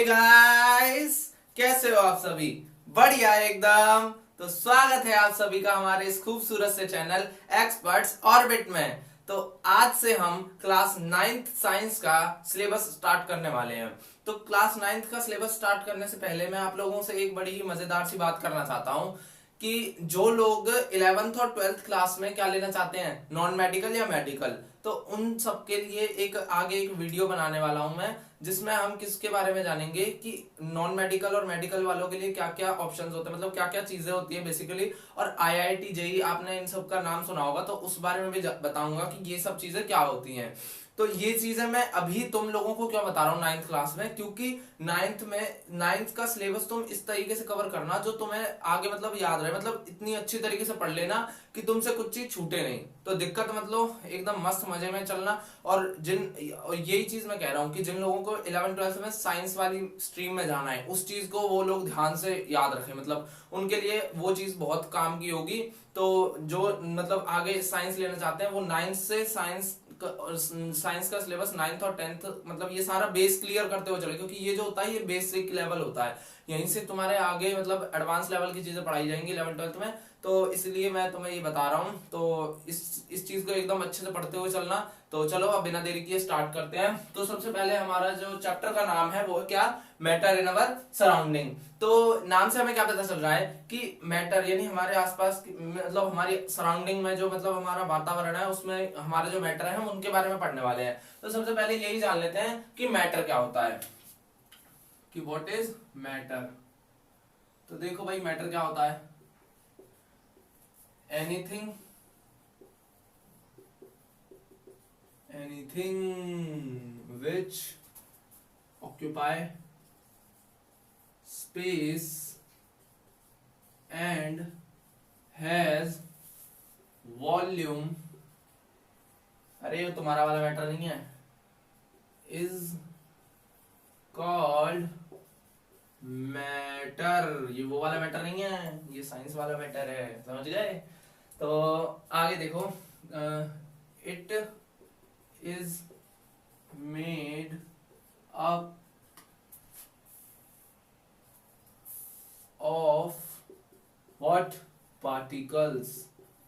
Guys, कैसे हो आप सभी? बढ़िया एकदम। तो स्वागत है आप सभी का हमारे इस खूबसूरत से चैनल एक्सपर्ट्स ऑर्बिट में। तो आज से हम क्लास नाइन्थ साइंस का सिलेबस स्टार्ट करने वाले हैं। तो क्लास नाइन्थ का सिलेबस स्टार्ट करने से पहले मैं आप लोगों से एक बड़ी ही मजेदार सी बात करना चाहता हूं कि जो लोग 11th और 12th क्लास में क्या लेना चाहते हैं, नॉन मेडिकल या मेडिकल, तो उन सबके लिए एक आगे एक वीडियो बनाने वाला हूं मैं, जिसमें हम किसके बारे में जानेंगे कि नॉन मेडिकल और मेडिकल वालों के लिए क्या क्या ऑप्शंस होते हैं, मतलब क्या क्या चीजें होती है बेसिकली। और आईआईटी जेई आपने इन सब का नाम सुना होगा, तो उस बारे में भी बताऊंगा कि ये सब चीजें क्या होती हैं। तो ये चीजें मैं अभी तुम लोगों को क्यों बता रहा हूँ नाइन्थ क्लास में, क्योंकि नाइन्थ का सिलेबस तुम इस तरीके से कवर करना जो तुम्हें आगे मतलब याद रहे, मतलब इतनी अच्छी तरीके से पढ़ लेना कि तुमसे कुछ चीज छूटे नहीं। तो दिक्कत मतलब एकदम मस्त मजे में चलना। और यही चीज मैं कह रहा हूँ कि जिन लोगों को 11th 12th में साइंस वाली स्ट्रीम में जाना है, उस चीज को वो लोग ध्यान से याद रखें, मतलब उनके लिए वो चीज बहुत काम की होगी। तो जो मतलब आगे साइंस लेना चाहते हैं वो नाइन्थ से साइंस का सिलेबस 9th और 10th मतलब ये सारा बेस क्लियर करते हुए चले, क्योंकि ये जो होता है ये बेसिक लेवल होता है। यहीं से तुम्हारे आगे मतलब एडवांस लेवल की चीजें पढ़ाई जाएंगी 11th 12th में। तो इसलिए मैं तुम्हें ये बता रहा हूँ। तो इस चीज को एकदम अच्छे से पढ़ते हुए चलना। तो चलो अब बिना देरी किए स्टार्ट करते हैं। तो सबसे पहले हमारा जो चैप्टर का नाम है वो क्या, मैटर इन अवर सराउंडिंग। तो नाम से हमें क्या पता चल रहा है कि मैटर यानी हमारे आसपास मतलब हमारी सराउंडिंग में जो मतलब हमारा वातावरण है उसमें हमारे जो मैटर है हम उनके बारे में पढ़ने वाले हैं। तो सबसे पहले यही जान लेते हैं कि मैटर क्या होता है, कि व्हाट इज मैटर। तो देखो भाई, मैटर क्या होता है, anything which occupy space and has volume। अरे ये तुम्हारा वाला मैटर नहीं है, इज कॉल्ड मैटर। ये वो वाला मैटर नहीं है, ये साइंस वाला मैटर है, समझ गए। तो आगे देखो, it is made up of what, particles.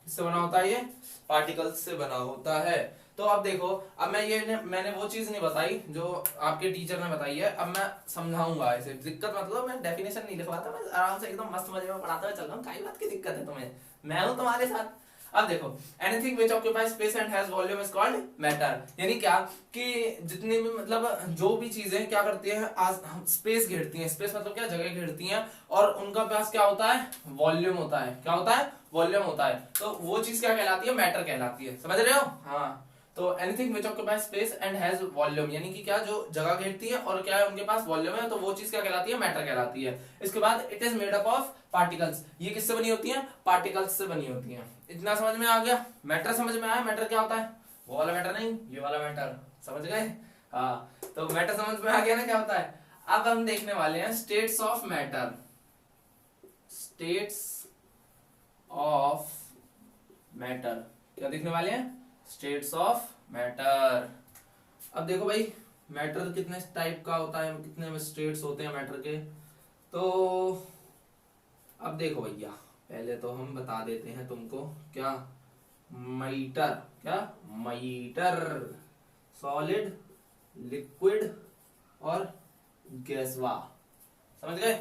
किससे बना होता है ये, पार्टिकल्स से बना होता है। तो अब देखो, अब मैंने वो चीज नहीं बताई जो आपके टीचर ने बताई है, अब मैं समझाऊंगा इसे। दिक्कत मतलब मैं डेफिनेशन नहीं लिखवाता, मैं आराम से एकदम मस्त मजे में पढ़ाता हुआ चल रहा हूँ। काई बात की दिक्कत है तुम्हें, मैं हूं तुम्हारे साथ। अब देखो, anything which occupy space and has volume is called matter. यानी क्या कि जितनी भी मतलब जो भी चीजें क्या करती है, स्पेस घेरती हैं, स्पेस मतलब क्या, जगह घेरती हैं, और उनका पास क्या होता है, वॉल्यूम होता है। क्या होता है, वॉल्यूम होता है। तो वो चीज क्या कहलाती है, मैटर कहलाती है। समझ रहे हो? हाँ। तो anything which occupies space and has volume, यानी कि क्या, जो जगह घेरती है और क्या है उनके पास वॉल्यूम है, तो वो चीज क्या कहलाती है, मैटर कहलाती है। इसके बाद it is made up of particles. ये किससे बनी होती है, पार्टिकल्स से बनी होती है। इतना समझ में आ गया, मैटर समझ में आया। मैटर क्या होता है, वो वाला मैटर नहीं, ये वाला मैटर, समझ गए। हाँ, तो मैटर समझ में आ गया ना क्या होता है। अब हम देखने वाले हैं states of matter. States of matter क्या देखने वाले हैं, स्टेट्स ऑफ मैटर। अब देखो भाई, मैटर कितने टाइप का होता है, कितने स्टेट्स होते हैं मैटर के। तो अब देखो भैया, पहले तो हम बता देते हैं तुमको क्या, मीटर। क्या, मीटर, सॉलिड, लिक्विड और गैसवा। समझ गए।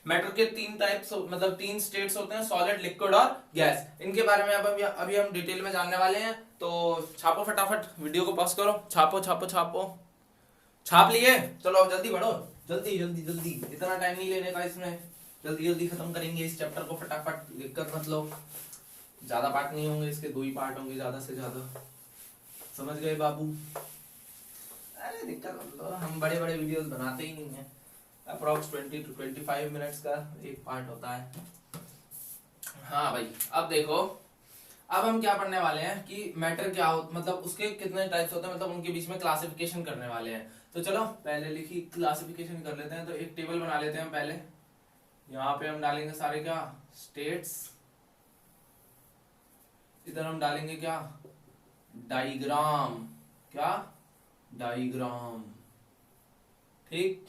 मैटर के तीन टाइप्स मतलब तीन स्टेट्स होते हैं, सॉलिड, लिक्विड और गैस। इनके बारे में अब अभी हम डिटेल में जानने वाले हैं। तो छापो फटाफट, वीडियो को पॉज करो, छापो छापो छापो। छाप लिए? चलो अब जल्दी बढ़ो, जल्दी जल्दी जल्दी, इतना टाइम नहीं लेने का इसमें, जल्दी जल्दी खत्म करेंगे इस चैप्टर को फटाफट। दिक्कत मतलब ज्यादा पार्ट नहीं होंगे इसके, 2 ही पार्ट होंगे ज्यादा से ज्यादा। समझ गए बाबू? अरे दिक्कत मतलब हम बड़े बड़े वीडियोस बनाते ही नहीं है। अप्रोक्स 20 to 25 मिनट्स का एक पार्ट होता है। हाँ भाई, अब देखो, अब हम क्या पढ़ने वाले हैं कि मैटर क्या हो, मतलब उसके कितने टाइप्स होते हैं, मतलब उनके बीच में क्लासिफिकेशन करने वाले हैं। तो चलो पहले लिखी क्लासिफिकेशन कर लेते हैं। तो एक टेबल बना लेते हैं पहले। यहाँ पे हम डालेंगे सारे क्या, स्टेट्स। इधर हम डालेंगे क्या, डाइग्राम। क्या, डाइग्राम। ठीक।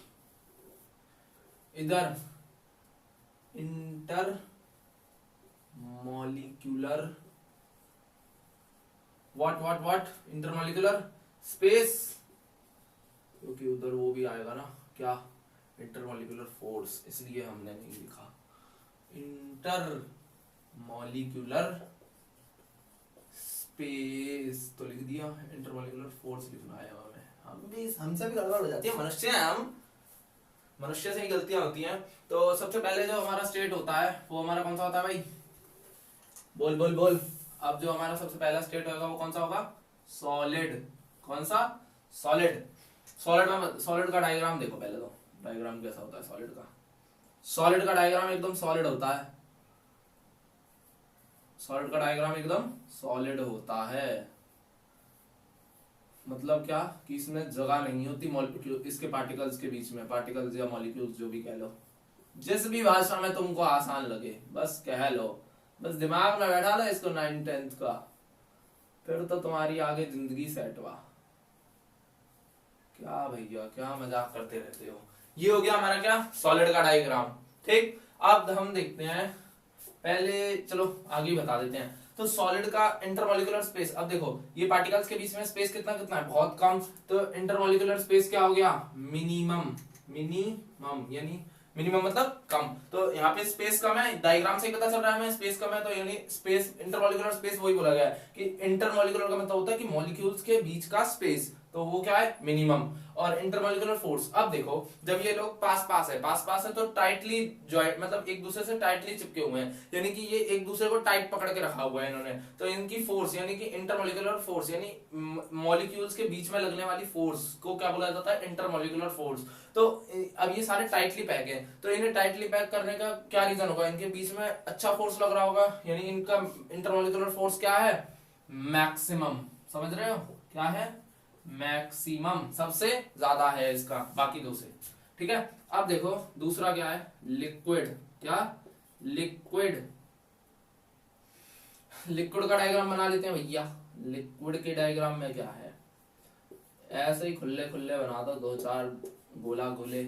इधर inter molecular what intermolecular space, क्योंकि उधर वो भी आएगा ना क्या, इंटरमॉलिक्यूलर फोर्स, इसलिए हमने नहीं लिखा इंटर मॉलिक्यूलर स्पेस, तो लिख दिया इंटरमॉलिक्यूलर फोर्स लिखना है हमें। हमसे भी गड़बड़ हो जाती है, मनुष्य हैं हम, मनुष्य से ही गलतियां होती हैं। तो सबसे पहले जो हमारा स्टेट होता है वो हमारा कौन सा होता है भाई, बोल बोल बोल। अब जो हमारा सबसे पहला स्टेट होगा वो कौन सा होगा, सॉलिड। कौन सा, सॉलिड। सॉलिड का डायग्राम देखो पहले, तो डायग्राम कैसा होता है सॉलिड का। सॉलिड का डायग्राम एकदम सॉलिड होता है, सॉलिड का डायग्राम एकदम सॉलिड होता है। मतलब क्या कि इसमें जगह नहीं होती मॉलिक्यूल इसके पार्टिकल्स के बीच में, पार्टिकल्स या मॉलिक्यूल्स जो भी कह लो, जिस भी भाषा में तुमको आसान लगे बस कह लो, बस दिमाग में बैठा लो इसको 9th 10th का, फिर तो तुम्हारी आगे जिंदगी सेट हुआ। क्या भैया क्या मजाक करते रहते हो। ये हो गया हमारा क्या, सॉलिड का डायग्राम। ठीक, अब हम देखते हैं, पहले चलो आगे बता देते हैं। तो सॉलिड का इंटरमॉलिक्यूलर स्पेस, अब देखो ये पार्टिकल्स के बीच में स्पेस कितना कितना है, बहुत कम। तो इंटरमॉलिक्यूलर स्पेस क्या हो गया, मिनिमम। मिनिमम यानी मिनिमम मतलब कम। तो यहाँ पे स्पेस कम है, डायग्राम से ही पता चल रहा है हमें स्पेस कम है, तो यानी स्पेस इंटरमॉलिक्यूलर स्पेस वही बोला गया है कि इंटरमॉलिक्यूलर का मतलब होता है कि मॉलिक्यूल्स के बीच का स्पेस, तो वो क्या है, मिनिमम। और इंटरमॉलिक्यूलर फोर्स, अब देखो जब ये लोग पास पास है तो टाइटली जॉइंट, मतलब एक दूसरे से टाइटली चिपके हुए हैं, यानी कि ये एक दूसरे को टाइट पकड़ के रखा हुआ है इन्होंने, तो इनकी फोर्स यानी कि इंटरमॉलिक्यूलर फोर्स यानी मॉलिक्यूल्स के बीच में लगने वाली फोर्स को क्या बोला जाता है, इंटरमॉलिक्यूलर फोर्स। तो अब ये सारे टाइटली पैक हैं, तो इन्हें टाइटली पैक करने का क्या रीजन होगा, इनके बीच में अच्छा फोर्स लग रहा होगा, यानी इनका इंटरमॉलिक्यूलर फोर्स क्या है, मैक्सिमम। समझ रहे हो क्या है, मैक्सिमम, सबसे ज्यादा है इसका बाकी दो से। ठीक है, अब देखो दूसरा क्या है, लिक्विड। क्या, लिक्विड। लिक्विड का डायग्राम बना लेते हैं भैया। लिक्विड के डायग्राम में क्या है, ऐसे ही खुले खुले बना दो, दो चार गोला गोले।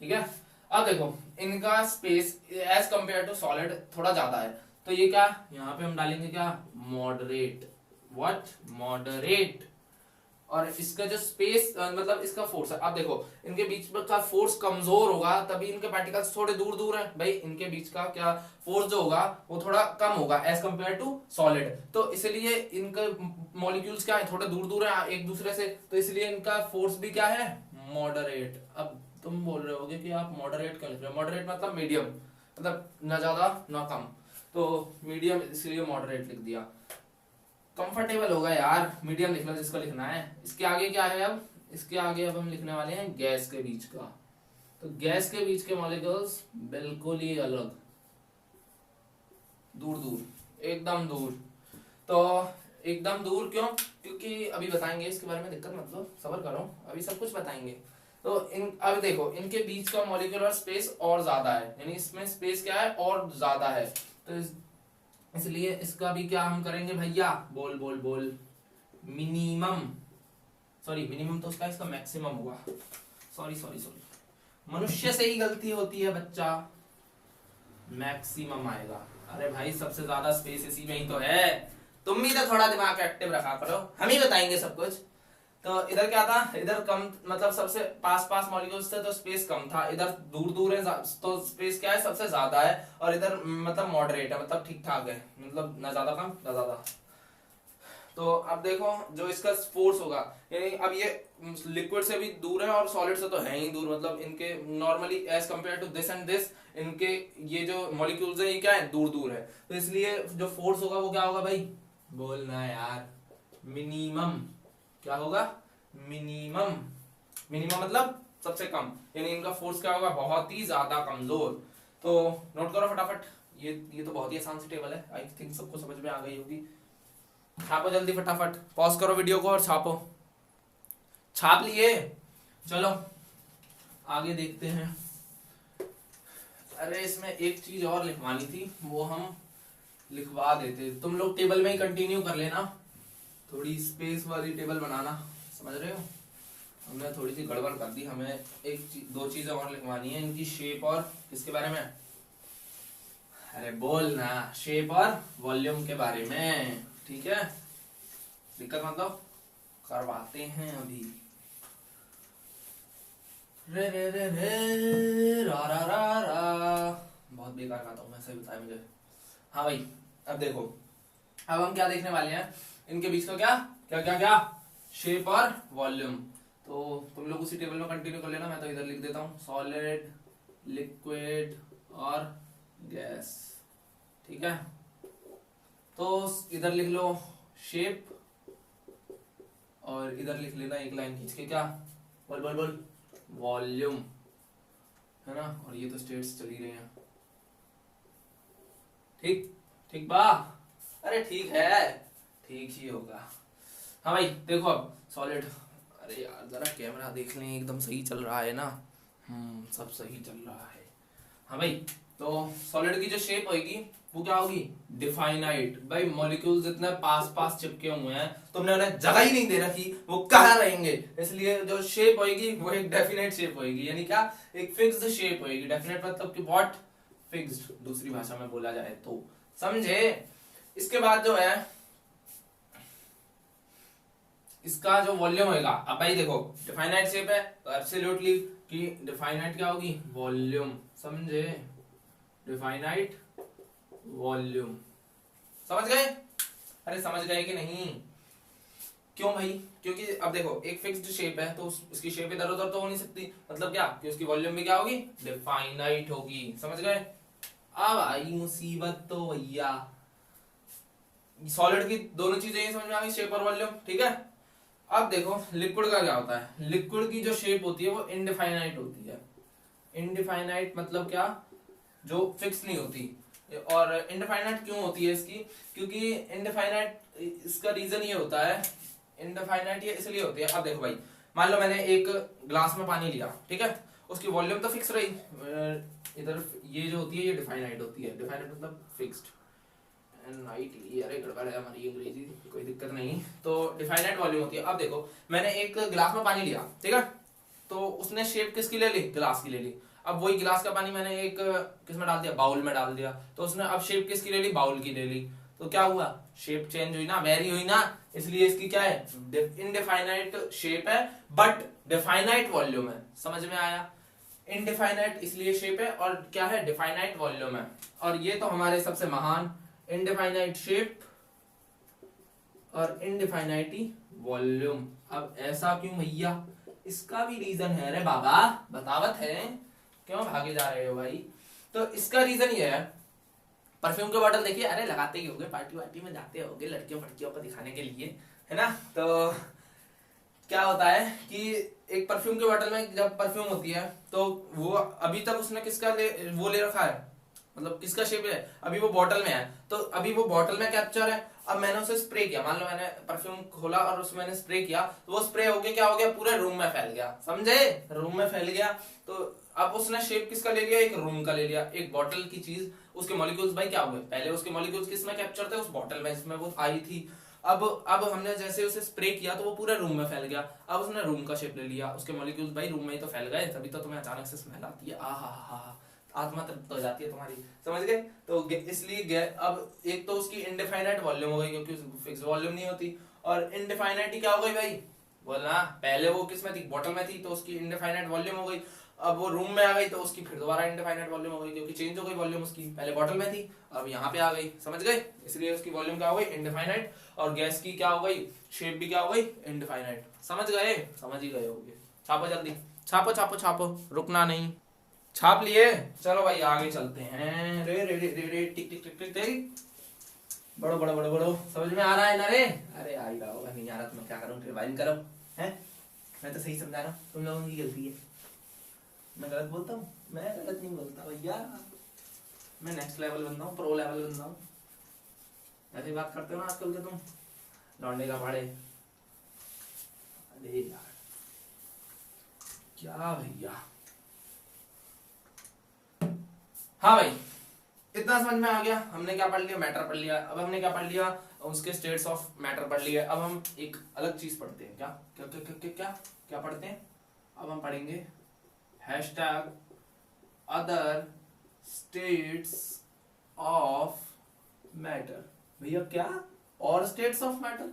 ठीक है, अब देखो इनका space as compare to solid थोड़ा ज्यादा है, तो ये क्या, यहाँ पे हम डालेंगे क्या, मॉडरेट। What, moderate. और इसका जो स्पेस मतलब इसका फोर्स है, अब देखो इनके बीच का फोर्स कमजोर होगा तभी इनके पार्टिकल्स थोड़े दूर दूर हैं भाई, इनके बीच का क्या फोर्स जो होगा वो थोड़ा कम होगा एज कंपेयर टू सॉलिड, तो इसलिए इनके मॉलिक्यूल्स क्या है, थोड़े दूर दूर है एक दूसरे से, तो इसलिए इनका फोर्स भी क्या है, मॉडरेट। अब तुम बोल रहे होगे कि आप मॉडरेट क्यों लिख रहे हो, मॉडरेट मतलब मीडियम, मतलब ना ज्यादा ना कम, तो मीडियम इसलिए मॉडरेट लिख दिया, कंफर्टेबल होगा यार, मीडियम लिख लो जिसको लिखना है। इसके आगे क्या है, अब इसके आगे अब हम लिखने वाले हैं गैस के बीच का, तो गैस के बीच के मॉलिक्यूल्स बिल्कुल ही अलग, दूर दूर, एकदम दूर। तो एकदम दूर क्यों, क्योंकि अभी बताएंगे इसके बारे में, दिक्कत मतलब सबर करो, अभी सब कुछ बताएंगे। तो अब देखो इनके बीच का मॉलिक्यूलर स्पेस और ज्यादा है, यानी इसमें स्पेस क्या है, और ज्यादा है, तो इसलिए इसका भी क्या हम करेंगे भैया, बोल बोल बोल, मिनिमम। सॉरी मिनिमम तो उसका, इसका मैक्सिमम होगा, सॉरी सॉरी सॉरी, मनुष्य से ही गलती होती है बच्चा, मैक्सिमम आएगा। अरे भाई सबसे ज्यादा स्पेस इसी में ही तो है, तुम भी तो थोड़ा दिमाग एक्टिव रखा करो, हम ही बताएंगे सब कुछ। तो इधर क्या था, इधर कम मतलब सबसे पास पास मॉलिक्यूल्स थे तो स्पेस कम था, इधर दूर दूर है तो स्पेस क्या है, सबसे ज्यादा है, और इधर मतलब मॉडरेट है, मतलब ठीक ठाक है, मतलब ना ज्यादा कम ना ज्यादा। तो अब देखो जो इसका फोर्स होगा, यानी अब ये लिक्विड से भी दूर है और सॉलिड से तो है ही दूर, मतलब इनके normally as compare to this and this, इनके ये जो मॉलिक्यूल्स है ये क्या है, दूर दूर है, तो इसलिए जो फोर्स होगा वो क्या होगा भाई, बोलना यार, मिनिमम। क्या होगा, मिनिमम। मिनिमम मतलब सबसे कम, यानी इनका फोर्स क्या होगा, बहुत ही ज्यादा कमजोर। तो नोट करो फटाफट, ये तो बहुत ही आसान सी टेबल है, आई थिंक सबको समझ में आ गई होगी। छापो जल्दी फटाफट, पॉज करो वीडियो को और छापो। छाप लिए, चलो आगे देखते हैं। अरे इसमें एक चीज और लिखवानी थी, वो हम लिखवा देते, तुम लोग टेबल में ही कंटिन्यू कर लेना, थोड़ी स्पेस वाली टेबल बनाना, समझ रहे हो। हमने थोड़ी सी गड़बड़ कर दी, हमें दो चीजें और लिखवानी है, इनकी शेप और किसके बारे में, अरे बोल ना, शेप और वॉल्यूम के बारे में, ठीक है। दिक्कत मतलब करवाते हैं अभी। रे रे रे रे रा रा रा रा, बहुत बेकार गाता हूँ मैं, सही बताया मुझे। हाँ भाई, अब देखो, अब हम क्या देखने वाले हैं, इनके बीच का क्या क्या क्या क्या, शेप और वॉल्यूम। तो तुम लोग उसी टेबल में कंटिन्यू कर लेना, मैं तो इधर लिख देता हूँ सॉलिड, लिक्विड और गैस, ठीक है। तो इधर लिख लो शेप और इधर लिख लेना एक लाइन खींच के क्या, बोल बोल बोल, वॉल्यूम, है ना। और ये तो स्टेट्स चल ही रहे हैं, ठीक ठीक बा, अरे ठीक है, ठीक ही होगा। हाँ भाई देखो, अब सॉलिड, अरे यार जरा कैमरा देख लें, एकदम सही चल रहा है ना, सब सही चल रहा है। हाँ भाई, तो सॉलिड की जो शेप होगी वो क्या होगी, डिफाइनाइट। भाई मॉलिक्यूल्स इतने पास पास चिपके हुए हैं, तुमने उन्हें जगह ही नहीं दे रखी, वो कहाँ रहेंगे, इसलिए जो शेप होगी वो एक डेफिनेट शेप होगी, यानी क्या, एक फिक्स्ड शेप होगी। डेफिनेट मतलब कि व्हाट, फिक्स्ड, दूसरी भाषा में बोला जाए तो, समझे। इसके बाद जो है इसका जो वॉल्यूम होगा, अब भाई देखो डिफाइनाइट शेप है तो एब्सोल्युटली कि डिफाइनाइट क्या होगी, वॉल्यूम, समझे, डिफाइनाइट वॉल्यूम, समझ गए, अरे समझ गए कि नहीं। क्यों भाई, क्योंकि अब देखो एक फिक्स्ड शेप है तो उसकी शेप इधर उधर तो हो नहीं सकती, मतलब क्या कि उसकी वॉल्यूम भी क्या होगी, डिफाइनाइट होगी, समझ गए। अब आई मुसीबत तो भैया, सॉलिड की दोनों चीजें ही समझ में आ गई, शेप और वॉल्यूम, ठीक है। अब देखो लिक्विड का क्या होता है, लिक्विड की जो शेप होती है वो इनडिफाइनाइट होती है। इनडिफाइनाइट मतलब क्या, जो फिक्स नहीं होती। और इनडिफाइनाइट क्यों होती है इसकी, क्योंकि इनडिफाइनाइट, इसका रीजन ये होता है, इनडिफाइनाइट ये इसलिए होती है, अब देखो भाई, मान लो मैंने एक ग्लास में पानी लिया, ठीक है, उसकी वॉल्यूम तो फिक्स रही, इधर ये जो होती है ये डिफाइनाइट होती है, डिफाइनाइट मतलब फिक्स्ड, अरे गड़बड़ है हमारी अंग्रेजी, कोई दिक्कत नहीं। तो डिफाइनाइट वॉल्यूम होती है। अब देखो मैंने एक ग्लास में पानी लिया, ठीक है, तो उसने शेप किसकी ले ली, ग्लास की ले ली। अब वही गिलास का पानी मैंने एक किस में डाल दिया, बाउल में डाल दिया, तो उसने अब शेप किसकी ले ली, बाउल की ले ली। तो क्या हुआ, शेप चेंज हुई ना, वेरी हुई ना, इसलिए इसकी क्या है, इनडिफाइनाइट शेप है बट डिफाइनाइट वॉल्यूम है, समझ में आया। इनडिफाइनाइट इसलिए शेप है और क्या है, डिफाइनाइट वॉल्यूम है। और ये तो हमारे सबसे महान, इनडिफाइनाइट शेप और इनडिफाइनाइटी वॉल्यूम। अब ऐसा क्यों भैया, इसका भी रीजन है रे बाबा, बतावत है, क्यों भागे जा रहे हो भाई। तो इसका रीजन ये है, परफ्यूम के बॉटल देखिए, अरे लगाते ही होगे, पार्टी वार्टी में जाते होगे लड़कियों फड़कियों को दिखाने के लिए, है ना। तो क्या होता है कि एक परफ्यूम के बॉटल में जब परफ्यूम होती है तो वो अभी तक उसने किसका वो ले रखा है, मतलब किसका शेप है, अभी वो बॉटल में है, तो अभी वो बॉटल में कैप्चर है। अब मैंने उसे स्प्रे किया, मान लो मैंने परफ्यूम खोला और उसमें मैंने स्प्रे किया, तो वो स्प्रे होके क्या हो गया, पूरे रूम में फैल गया, समझे, रूम में फैल गया। तो अब उसने शेप किसका ले लिया, एक रूम का ले लिया, एक बॉटल की चीज, उसके मॉलिक्यूल्स भाई क्या हुए, पहले उसके मॉलिक्यूल्स किसमें कैप्चर थे, उस बॉटल में जिसमें वो आई थी। अब हमने जैसे उसे स्प्रे किया तो वो पूरे रूम में फैल गया, अब उसने रूम का शेप ले लिया, उसके मॉलिक्यूल्स भाई रूम में ही तो फैल गए, तभी तो तुम्हें अचानक से स्मेल आती है, आहा, आत्मा तृप्त हो जाती है तुम्हारी, समझ गए। तो इसलिए अब एक तो उसकी इनडिफाइनाइट वॉल्यूम हो गई क्योंकि फिक्स वॉल्यूम नहीं होती, और इनडिफाइनाइट क्या हो गई भाई, बोलना, पहले वो किस में थी, बॉटल में थी, तो उसकी इनडिफाइनाइट वॉल्यूम हो गई। अब वो रूम में आ गई तो उसकी फिर दोबारा इनडिफाइनाइट वॉल्यूम हो गई, क्योंकि चेंज हो गई वॉल्यूम उसकी, पहले बॉटल में थी अब यहाँ पे आ गई, समझ गए, इसलिए उसकी वॉल्यूम क्या हो गई, इनडिफाइनाइट। और गैस की क्या हो गई, शेप भी क्या हो गई, इनडिफाइनाइट, समझ गए, समझ ही गए होंगे। छापो जल्दी, छापो छापो छापो, रुकना नहीं, छाप लिए, चलो भाई आगे चलते हैं। रे रे रे रे रे टिक टिक टिक टिक टिक, बड़ो बड़ो बड़ो बड़ो, समझ में आ रहा है ना रे, अरे आ ही रहा होगा, नहीं आ रहा तो मैं क्या करूं, रिवाइंड करो, हैं, मैं तो सही समझा रहा हूं, तुम लोगों की गलती है, मैं गलत बोलता हूँ, मैं गलत नहीं बोलता भैया, मैं नेक्स्ट लेवल बंदा हूँ, प्रो लेवल बंदा हूँ, ऐसी बात करते हो ना आजकल के तुम लौंडे का पाड़े। अरे यार क्या भैया, हाँ भाई कितना समझ में आ गया? हमने क्या पढ़ लिया? मैटर पढ़ लिया। अब हमने क्या पढ़ लिया? उसके स्टेट्स ऑफ मैटर पढ़ लिए। अब हम एक अलग चीज पढ़ते हैं। क्या क्या क्या क्या क्या क्या, क्या पढ़ते हैं? अब हम पढ़ेंगे hashtag other states of matter. भैया क्या और स्टेट्स ऑफ मैटर?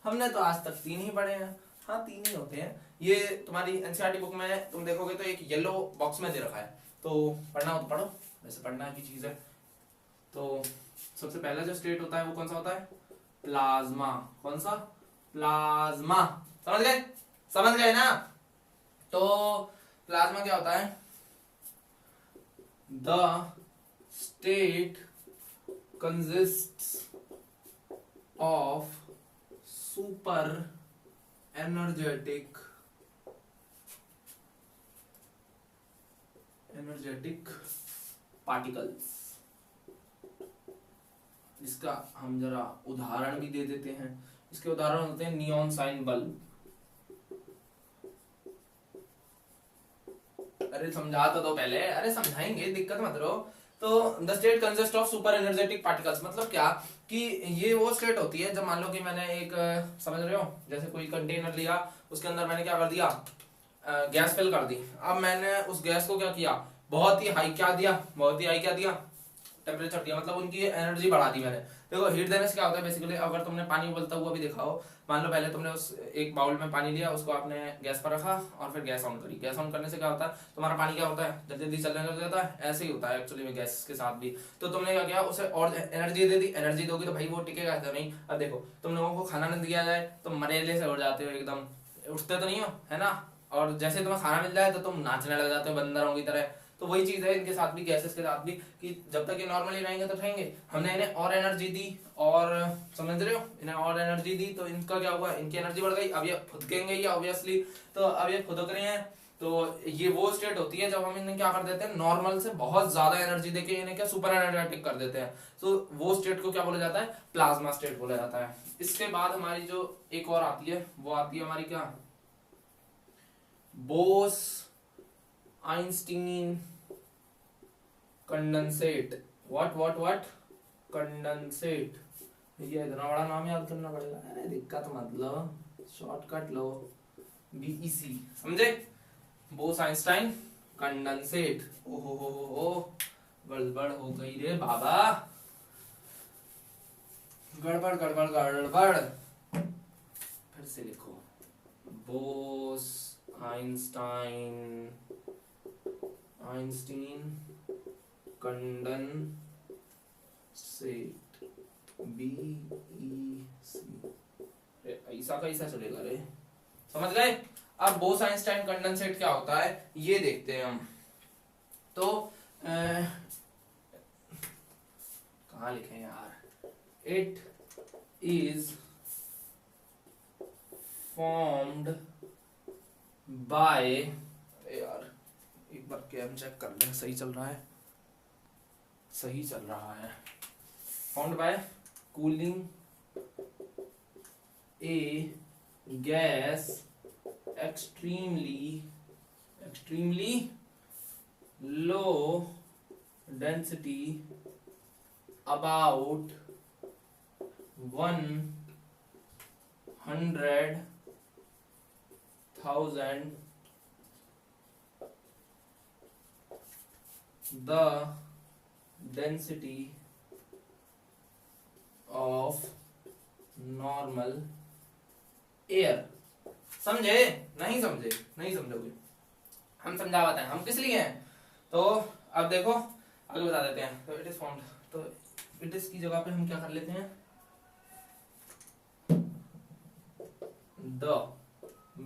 हमने तो आज तक 3 ही पढ़े हैं। हाँ 3 ही होते हैं। ये तुम्हारी एनसीईआरटी बुक में तुम देखोगे तो एक येलो बॉक्स में दे रखा है, तो पढ़ना हो तो पढ़ो, वैसे पढ़ना की चीज है। तो सबसे पहला जो स्टेट होता है वो कौन सा होता है? प्लाज्मा। कौन सा? प्लाज्मा। समझ गए? समझ गए ना? तो प्लाज्मा क्या होता है? The state consists of super energetic particles। इसका हम जरा उदाहरण भी दे देते हैं। इसके उदाहरण होते हैं नियॉन साइन बल्ब। अरे समझा तो दो पहले। अरे समझाएंगे, दिक्कत मत रहो। तो the state consist of super energetic particles मतलब क्या कि ये वो स्टेट होती है जब मान लो कि मैंने एक समझ रहे हो जैसे कोई कंटेनर लिया, उसके अंदर मैंने क्या कर दिया? गैस फिल कर दी। अब मैंने उस गैस को क्या किया? बहुत ही हाई क्या दिया? बहुत ही हाई क्या दिया? टेम्परेचर दिया, मतलब उनकी एनर्जी बढ़ा दी मैंने। देखो हीट देने से क्या होता है बेसिकली, अगर तुमने पानी उबलता हुआ भी देखा हो, मान लो पहले तुमने उस एक बाउल में पानी लिया, उसको आपने गैस पर रखा और फिर गैस ऑन करी। गैस ऑन करने से क्या होता है? तुम्हारा पानी क्या होता है? जल्दी जल्दी चलने लग जाता है। ऐसे ही होता है एक्चुअली में गैस के साथ भी। तो तुमने क्या किया? उसे और एनर्जी दे दी। एनर्जी दोगी तो भाई वो टिकेगा तो नहीं। अब देखो तुम लोगों को खाना नहीं दिया जाए तो मरेले से उड़ जाते हो, एकदम उठते तो नहीं हो, है ना? और जैसे तुम्हें खाना मिल जाए तो तुम नाचने लग जाते हो बंदरों की तरह। तो वही चीज है इनके साथ भी, गैसेस के साथ भी, कि जब तक ये नॉर्मली रहेंगे तो रहेंगे। हमने इन्हें और एनर्जी दी, और समझ रहे हो, इन्हें और एनर्जी दी तो इनका क्या हुआ? इनकी एनर्जी बढ़ गई। अब ये फुदकेंगे ही ऑब्वियसली। तो अब ये फुदक रहे हैं, तो ये वो स्टेट होती है जब हम इन्हें क्या कर देते हैं? नॉर्मल से बहुत ज्यादा एनर्जी देके इन्हें क्या सुपर एनर्जेटिक कर देते हैं। तो वो स्टेट को क्या बोला जाता है? प्लाज्मा स्टेट बोला जाता है। इसके बाद हमारी जो एक और आती है वो आती है हमारी क्या? Bose Einstein condensate. What condensate. ये इतना बड़ा नाम याद करना पड़ेगा। अरे दिक्कत मत लो, शॉर्टकट लो, बीईसी। समझे? Bose Einstein condensate. ओहो हो, गड़बड़ हो गई रे बाबा, गड़बड़ गड़बड़ गड़बड़। फिर से लिखो, बोस आइंस्टाइन कंडेंसेट, बीईसी। ऐसा कैसा चलेगा रे? समझ गए? अब बोस आइंस्टाइन कंडेंसेट क्या होता है ये देखते हैं हम। तो कहाँ लिखे यार? इट इज फॉर्म्ड बाय, यार एक बार कैम चेक कर लें, सही चल रहा है? सही चल रहा है। Formed by cooling A gas extremely low density about 100,000 the density of normal air। समझे? नहीं समझे? नहीं समझोगे, हम समझाते हैं हम किस लिए हैं। तो अब देखो आगे बता देते हैं। तो इट इज फाउंड, तो इट इज की जगह पे हम क्या कर लेते हैं? The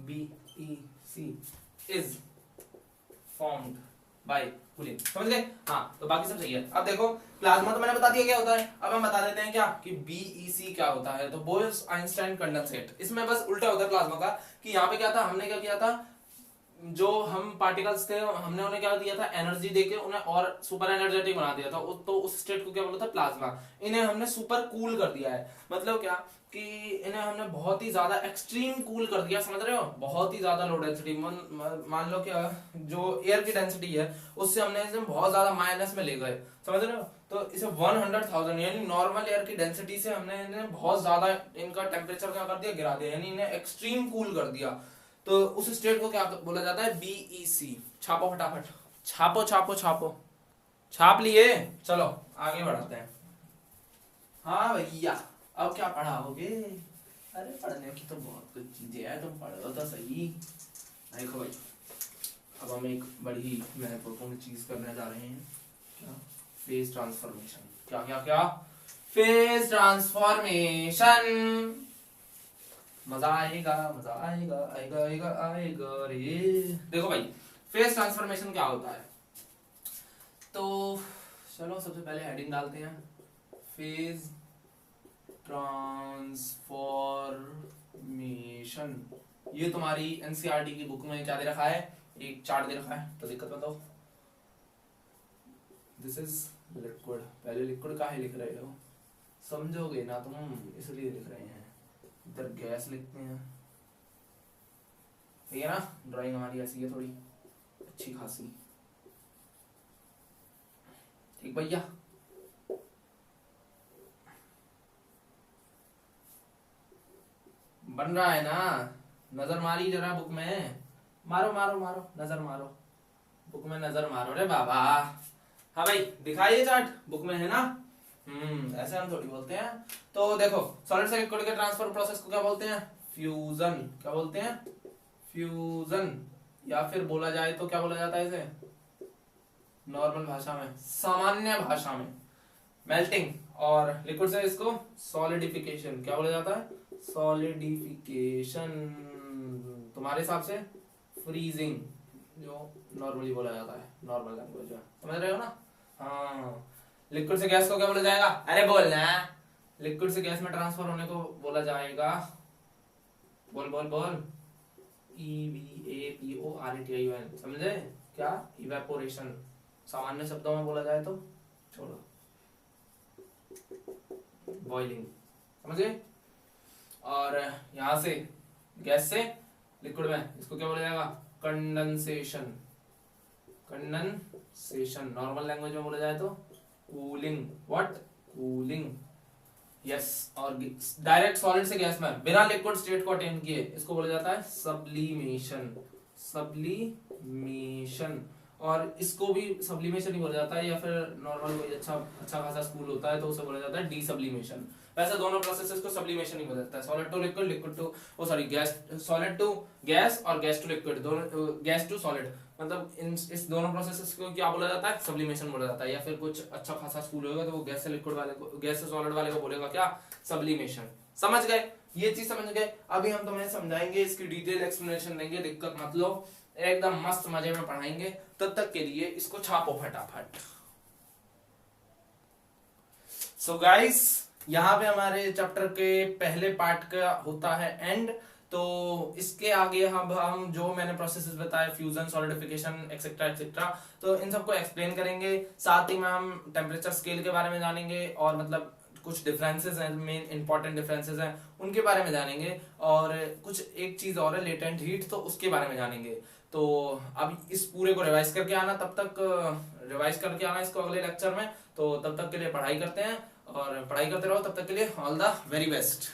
BEC is formed by cooling. समझ गए? हाँ तो बाकी सब सही है। अब देखो प्लाज्मा तो मैंने बता दिया क्या होता है। अब हम बता देते हैं क्या कि बीईसी क्या होता है। तो बोस आइंस्टाइन कंडेंसेट, इसमें बस उल्टा होता है प्लाज्मा का, कि यहाँ पे क्या था? हमने क्या किया था? जो हम पार्टिकल्स थे हमने उन्हें क्या दिया था, एनर्जी देके उन्हें और सुपर एनर्जेटिक बना दिया था, तो उस स्टेट को क्या बोला था, प्लाज्मा। इन्हें हमने सुपर कूल कर दिया है, मतलब क्या कि इन्हें हमने बहुत ही ज्यादा एक्सट्रीम कूल कर दिया, समझ रहे हो, बहुत ही ज्यादा लो डेंसिटी, मान लो क्या जो एयर की डेंसिटी है उससे हमने इसे बहुत ज्यादा माइनस में ले गए, समझ रहे हो। तो इसे 100,000 यानी नॉर्मल एयर की डेंसिटी से हमने इन्हें बहुत ज्यादा इनका टेम्परेचर क्या कर दिया, गिरा दिया, यानी इन्हें एक्सट्रीम कूल कर दिया। तो उस स्टेट को क्या बोला जाता है, बीईसी। छापो फटाफट, छापो छापो छापो, छाप लिए, चलो आगे बढ़ाते हैं। हाँ भैया, अब क्या पढ़ाओगे? अरे पढ़ने की तो बहुत कुछ चीजें हैं, तुम पढ़ो तो सही। देखो भाई, अब हम एक बड़ी महत्वपूर्ण चीज करने जा रहे हैं। क्या? Phase transformation. क्या क्या क्या? Phase transformation. मजा आएगा, मजा आएगा, आएगा आएगा आएगा रे। देखो भाई, फेज ट्रांसफॉर्मेशन क्या होता है, तो चलो सबसे पहले हेडिंग डालते हैं, फेज ट्रांसफॉर्मेशन। ये तुम्हारी एनसीईआरटी की बुक में क्या दे रखा है, एक चार्ट दे रखा है, तो दिक्कत बताओ। This is liquid. पहले लिक्विड काहे लिख रहे हो, समझोगे ना तुम, इसलिए लिख रहे हैं। इधर गैस लिखते हैं, ठीक है ना, ड्राइंग हमारी ऐसी है थोड़ी अच्छी खासी, ठीक भैया। बन रहा है ना, नजर मारी जरा बुक में, मारो मारो मारो, नजर मारो, बुक में नजर मारो रे बाबा। हाँ भाई दिखाइए चार्ट, बुक में है ना। ऐसे हम थोड़ी बोलते हैं। तो देखो, सॉलिड से लिक्विड के ट्रांसफर प्रोसेस को क्या बोलते हैं, फ्यूजन। क्या बोलते हैं, फ्यूजन। या फिर बोला जाए तो क्या बोला जाता है इसे, नॉर्मल भाषा में, सामान्य भाषा में, मेल्टिंग। और लिक्विड से इसको सॉलिडिफिकेशन। क्या बोला जाता है, सॉलिडिफिकेशन। तुम्हारे हिसाब से फ्रीजिंग, जो नॉर्मली बोला जाता है, नॉर्मल लैंग्वेज में, समझ रहे हो ना। हाँ, लिक्विड से गैस को क्या बोला जाएगा, अरे बोलना, लिक्विड से गैस में ट्रांसफर होने को बोला जाएगा, बोल बोल बोल, EVAPORATION। समझे क्या, इवेपोरेशन। सामान्य शब्दों में बोला जाए तो छोड़ो, बॉइलिंग, समझे। और यहां से गैस से लिक्विड में इसको क्या बोला जाएगा, कंडेंसेशन। कंडेंसेशन नॉर्मल लैंग्वेज में बोला जाए तो कूलिंग। What, cooling, yes. और डायरेक्ट सॉलिड से गैस में बिना लिक्विड स्टेट को अटेन किए इसको बोला जाता है सब्लिमेशन। सब्लिमेशन। और इसको भी सब्लिमेशन ही बोला जाता है, या फिर नॉर्मल कोई अच्छा खासा स्कूल होता है तो उसे बोला जाता है डीसब्लिमेशन। वैसे दोनों प्रोसेसेस को सब्लिमेशन ही बोला जाता है, solid to liquid, liquid to gas, solid to gas और गैस टू लिक्विड, दोनों गैस टू सॉलिड, मतलब इस दोनों प्रोसेसेस को क्या बोला जाता है, सब्लिमेशन बोला जाता है। या फिर कुछ अच्छा खासा स्कूल होगा तो वो गैस से लिक्विड वाले को, गैस से सॉलिड वाले को बोलेगा क्या, सब्लिमेशन। समझ गए, ये चीज समझ गए। अभी हम तुम्हें समझाएंगे, इसकी डिटेल एक्सप्लेनेशन देंगे, दिक्कत मत लो, एकदम मस्त मजे में पढ़ाएंगे। तब तक के लिए इसको छापो फटाफट। सो गाइस, यहाँ पे हमारे चैप्टर के पहले पार्ट का होता है एंड। तो इसके आगे हम जो मैंने प्रोसेसेस बताए, फ्यूजन, सॉलिडिफिकेशन, एक्सेट्रा एक्सेट्रा, तो इन सबको एक्सप्लेन करेंगे। साथ ही में हम टेम्परेचर स्केल के बारे में जानेंगे, और मतलब कुछ डिफरेंसेस हैं, मेन इंपॉर्टेंट डिफरेंसेस हैं, उनके बारे में जानेंगे। और कुछ एक चीज और है, लेटेंट हीट, तो उसके बारे में जानेंगे। तो अब इस पूरे को रिवाइज करके आना, तब तक रिवाइज करके आना इसको अगले लेक्चर में। तो तब तक के लिए पढ़ाई करते हैं, और पढ़ाई करते रहो, तब तक के लिए ऑल द वेरी बेस्ट।